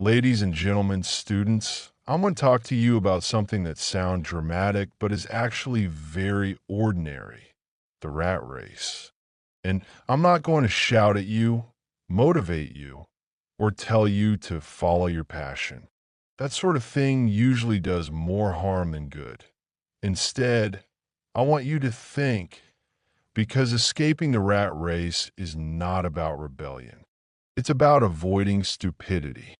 Ladies and gentlemen, students, I'm going to talk to you about something that sounds dramatic but is actually very ordinary: the rat race. And I'm not going to shout at you, motivate you, or tell you to follow your passion. That sort of thing usually does more harm than good. Instead, I want you to think, because escaping the rat race is not about rebellion. It's about avoiding stupidity.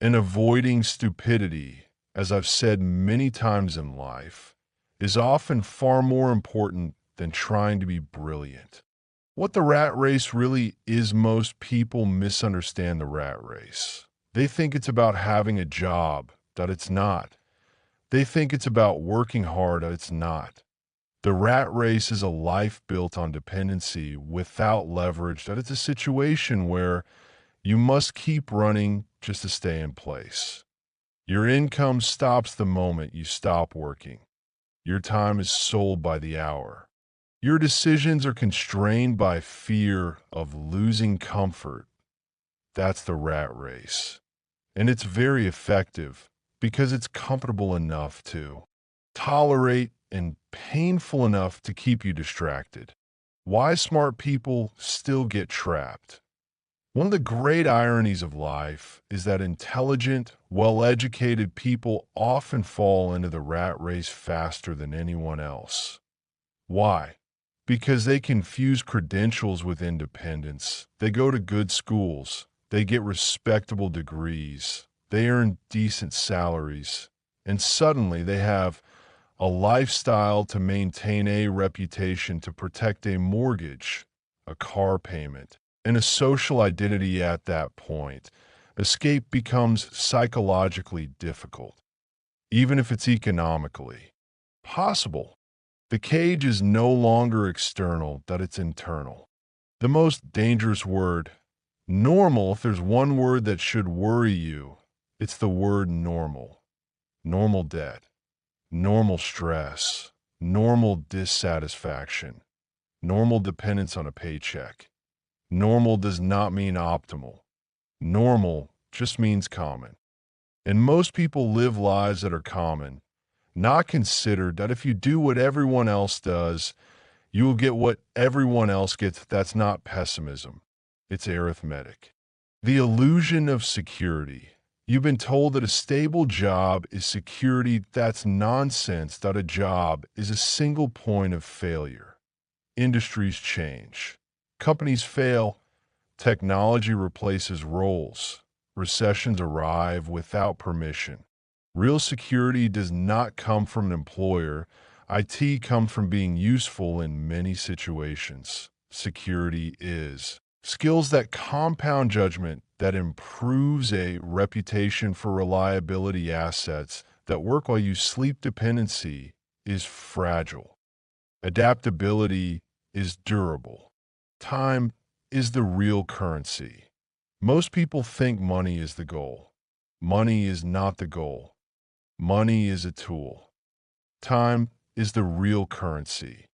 And avoiding stupidity, as I've said many times in life, is often far more important than trying to be brilliant. What the rat race really is, most people misunderstand the rat race. They think it's about having a job, that it's not. They think it's about working hard, that it's not. The rat race is a life built on dependency without leverage, that it's a situation where you must keep running just to stay in place. Your income stops the moment you stop working. Your time is sold by the hour. Your decisions are constrained by fear of losing comfort. That's the rat race. And it's very effective because it's comfortable enough to tolerate and painful enough to keep you distracted. Why smart people still get trapped? One of the great ironies of life is that intelligent, well-educated people often fall into the rat race faster than anyone else. Why? Because they confuse credentials with independence. They go to good schools. They get respectable degrees. They earn decent salaries. And suddenly they have a lifestyle to maintain, a reputation to protect, a mortgage, a car payment, and a social identity. At that point, escape becomes psychologically difficult, even if it's economically possible. The cage is no longer external, that it's internal. The most dangerous word, normal, if there's one word that should worry you, it's the word normal. Normal debt, normal stress, normal dissatisfaction, normal dependence on a paycheck. Normal does not mean optimal. Normal just means common. And most people live lives that are common, not considered, that if you do what everyone else does, you will get what everyone else gets. That's not pessimism. It's arithmetic. The illusion of security. You've been told that a stable job is security. That's nonsense. That a job is a single point of failure. Industries change. Companies fail. Technology replaces roles. Recessions arrive without permission. Real security does not come from an employer. IT comes from being useful in many situations. Security is skills that compound judgment, that improves a reputation for reliability, assets that work while you sleep. Dependency is fragile. Adaptability is durable. Time is the real currency. Most people think money is the goal. Money is not the goal. Money is a tool. Time is the real currency.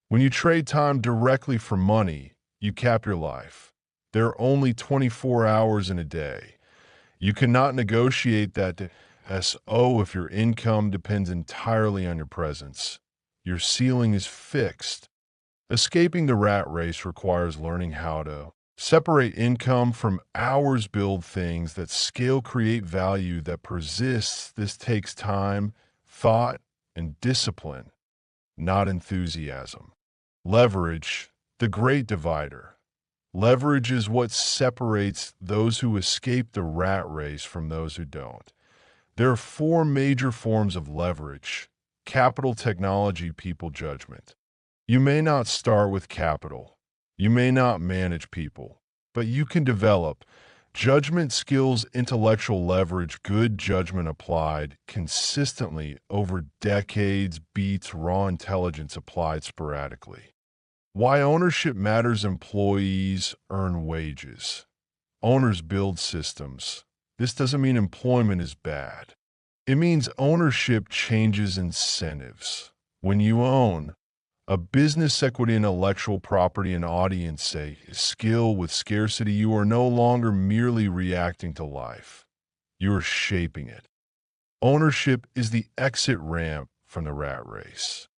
When you trade time directly for money, you cap your life. There are only 24 hours in a day. You cannot negotiate that to SO if your income depends entirely on your presence. Your ceiling is fixed. Escaping the rat race requires learning how to separate income from hours, build things that scale, create value that persists. This takes time, thought, and discipline, not enthusiasm. Leverage, the great divider. Leverage is what separates those who escape the rat race from those who don't. There are four major forms of leverage: capital, technology, people, judgment. You may not start with capital. You may not manage people, but you can develop judgment skills, intellectual leverage. Good judgment applied consistently over decades beats raw intelligence applied sporadically. Why ownership matters: employees earn wages. Owners build systems. This doesn't mean employment is bad. It means ownership changes incentives. When you own a business, equity, intellectual property, and audience, say, skill with scarcity, you are no longer merely reacting to life. you're shaping it. Ownership is the exit ramp from the rat race.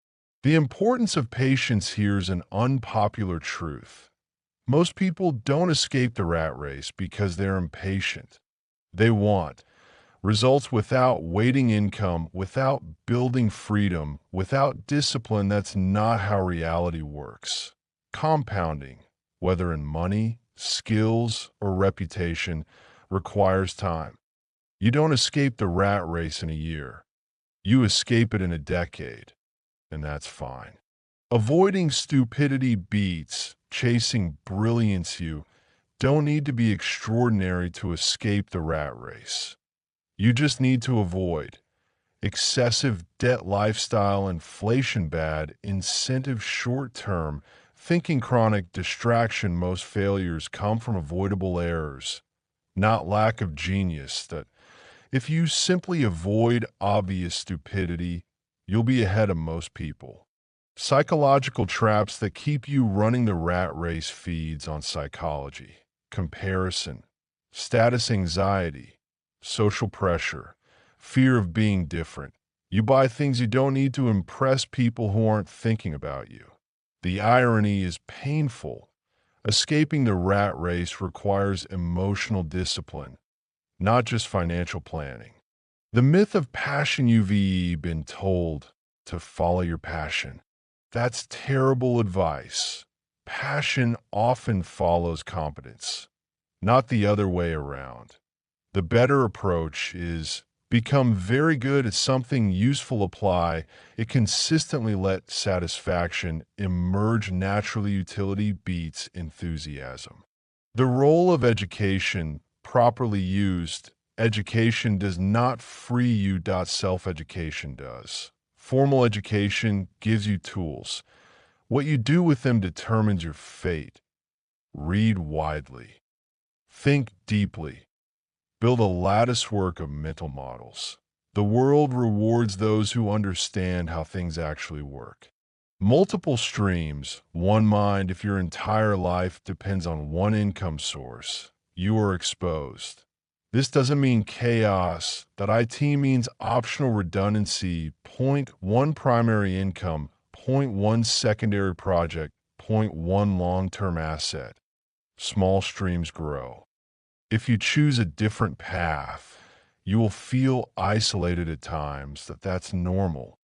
The importance of patience here is an unpopular truth. Most people don't escape the rat race because they're impatient. They want results without waiting income, without building freedom, without discipline. That's not how reality works. Compounding, whether in money, skills, or reputation, requires time. You don't escape the rat race in a year. You escape it in a decade, and that's fine. Avoiding stupidity beats chasing brilliance. You don't need to be extraordinary to escape the rat race. You just need to avoid excessive debt lifestyle, inflation bad, incentive short-term, thinking chronic distraction. Most failures come from avoidable errors, not lack of genius. That if you simply avoid obvious stupidity, you'll be ahead of most people. Psychological traps that keep you running the rat race feeds on psychology, comparison, status anxiety, social pressure, fear of being different. You buy things you don't need to impress people who aren't thinking about you. The irony is painful. Escaping the rat race requires emotional discipline, not just financial planning. The myth of passion. You've been told to follow your passion. That's terrible advice. Passion often follows competence, not the other way around. The better approach is become very good at something useful, apply it consistently, let satisfaction emerge naturally. Utility beats enthusiasm. The role of education, properly used, education does not free you. Self-education does. Formal education gives you tools. What you do with them determines your fate. Read widely. Think deeply. Build a latticework of mental models. The world rewards those who understand how things actually work. Multiple streams, one mind. If your entire life depends on one income source, you are exposed. This doesn't mean chaos. That IT means optional redundancy. Point one primary income, point one secondary project, point one long-term asset. Small streams grow. If you choose a different path, you will feel isolated at times. That's normal.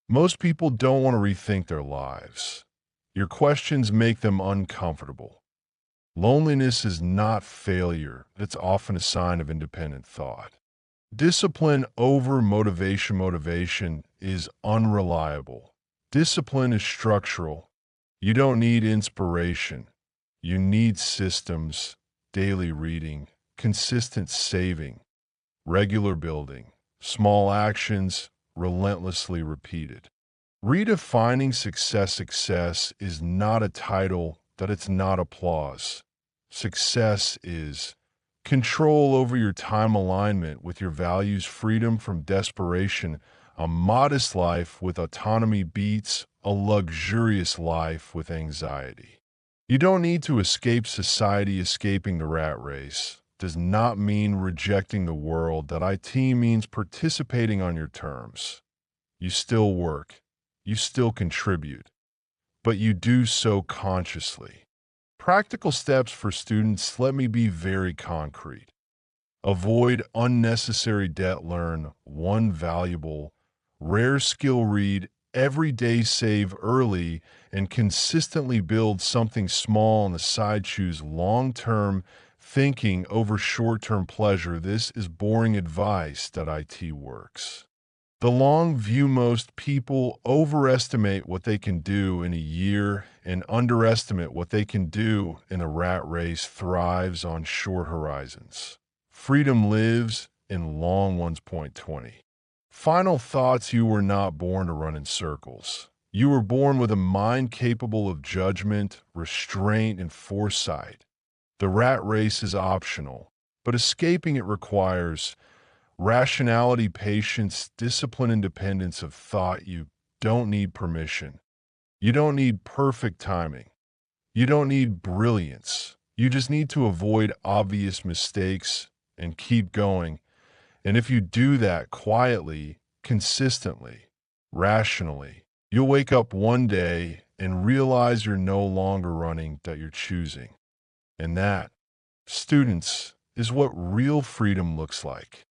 Most people don't want to rethink their lives. Your questions make them uncomfortable. Loneliness is not failure. It's often a sign of independent thought. Discipline over motivation. Motivation is unreliable. Discipline is structural. You don't need inspiration. You need systems, daily reading, consistent saving, regular building, small actions, relentlessly repeated. Redefining success. Success is not a title. That it's not applause. Success is control over your time, alignment with your values, freedom from desperation. A modest life with autonomy beats a luxurious life with anxiety. You don't need to escape society. Escaping the rat race does not mean rejecting the world. That IT means participating on your terms. You still work. You still contribute. But you do so consciously. Practical steps for students. Let me be very concrete. Avoid unnecessary debt. Learn one valuable, rare skill. Read every day. Save early and consistently. Build something small on the side. Choose long-term thinking over short-term pleasure. This is boring advice. That IT works. The long view. Most people overestimate what they can do in a year and underestimate what they can do in a rat race. Thrives on short horizons. Freedom lives in long ones. Point 20. Final thoughts. You were not born to run in circles. You were born with a mind capable of judgment, restraint, and foresight. The rat race is optional, but escaping it requires rationality, patience, discipline, independence of thought. You don't need permission. You don't need perfect timing. You don't need brilliance. You just need to avoid obvious mistakes and keep going. And if you do that quietly, consistently, rationally, you'll wake up one day and realize you're no longer running, that you're choosing. And that, students, is what real freedom looks like.